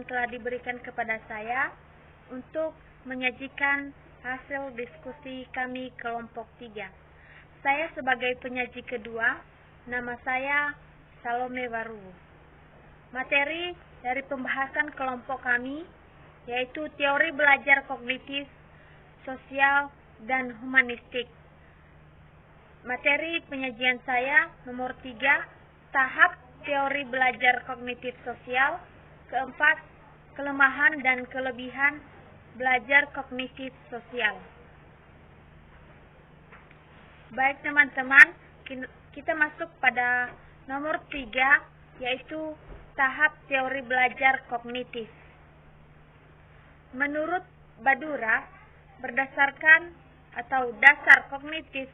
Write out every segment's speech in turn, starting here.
telah diberikan kepada saya untuk menyajikan hasil diskusi kami kelompok 3. Saya sebagai penyaji kedua, nama saya Salome Waruwu. Materi dari pembahasan kelompok kami yaitu teori belajar kognitif, sosial, dan humanistik. Materi penyajian saya nomor 3, tahap teori belajar kognitif sosial. Keempat, kelemahan dan kelebihan belajar kognitif sosial. Baik teman-teman, kita masuk pada nomor 3, yaitu tahap teori belajar kognitif. Menurut Badura, berdasarkan atau dasar kognitif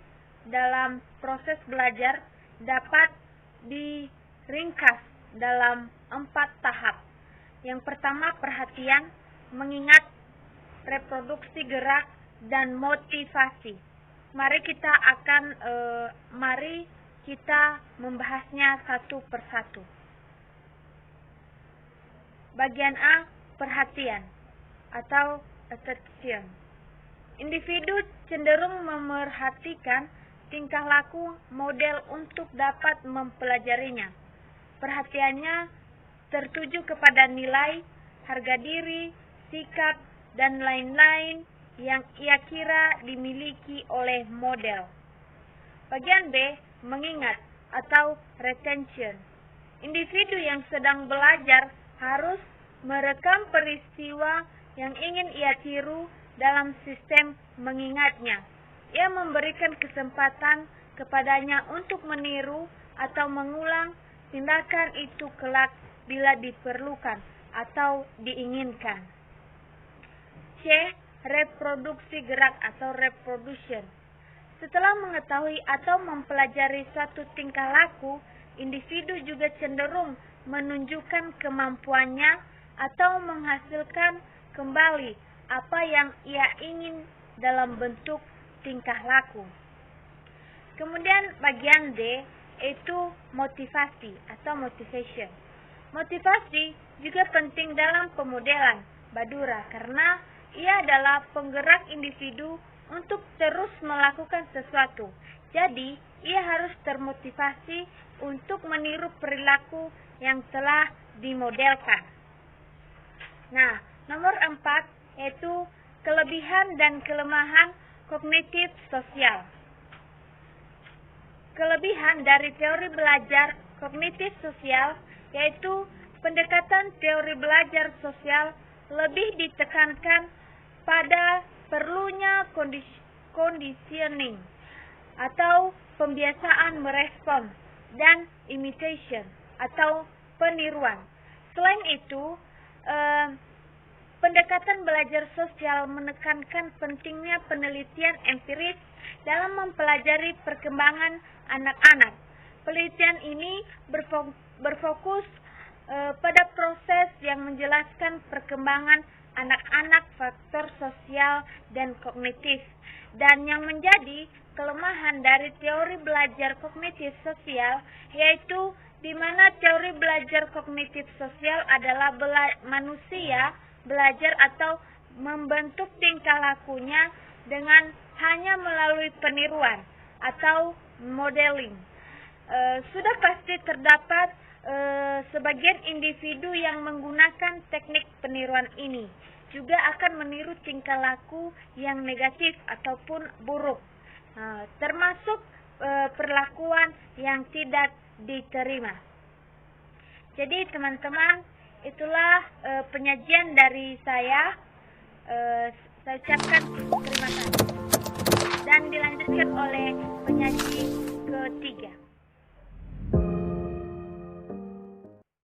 dalam proses belajar dapat diringkas dalam 4 tahap. Yang pertama, perhatian, mengingat, reproduksi gerak, dan motivasi. Mari kita membahasnya satu persatu. Bagian A, perhatian atau attention. Individu cenderung memerhatikan tingkah laku model untuk dapat mempelajarinya. Perhatiannya tertuju kepada nilai, harga diri, sikap, dan lain-lain yang ia kira dimiliki oleh model. Bagian B, mengingat atau retention. Individu yang sedang belajar harus merekam peristiwa yang ingin ia tiru dalam sistem mengingatnya. Ia memberikan kesempatan kepadanya untuk meniru atau mengulang tindakan itu kelak bila diperlukan atau diinginkan. C, reproduksi gerak atau reproduction. Setelah mengetahui atau mempelajari suatu tingkah laku, individu juga cenderung menunjukkan kemampuannya atau menghasilkan kembali apa yang ia ingin dalam bentuk tingkah laku. Kemudian bagian D, yaitu motivasi atau motivation. Motivasi juga penting dalam pemodelan Badura karena ia adalah penggerak individu untuk terus melakukan sesuatu. Jadi, ia harus termotivasi untuk meniru perilaku yang telah dimodelkan. Nah, nomor 4 yaitu kelebihan dan kelemahan kognitif sosial. Kelebihan dari teori belajar kognitif sosial yaitu pendekatan teori belajar sosial lebih ditekankan pada perlunya conditioning atau pembiasaan merespons dan imitation atau peniruan. Selain itu, pendekatan belajar sosial menekankan pentingnya penelitian empiris dalam mempelajari perkembangan anak-anak. Penelitian ini berfokus pada proses yang menjelaskan perkembangan anak-anak, faktor sosial dan kognitif. Dan yang menjadi kelemahan dari teori belajar kognitif sosial yaitu di mana teori belajar kognitif sosial adalah manusia belajar atau membentuk tingkah lakunya dengan hanya melalui peniruan atau modeling. Sudah pasti terdapat sebagian individu yang menggunakan teknik peniruan ini juga akan meniru tingkah laku yang negatif ataupun buruk, termasuk perlakuan yang tidak diterima. Jadi teman-teman, itulah penyajian dari saya. Saya ucapkan terima kasih dan dilanjutkan oleh penyaji ketiga.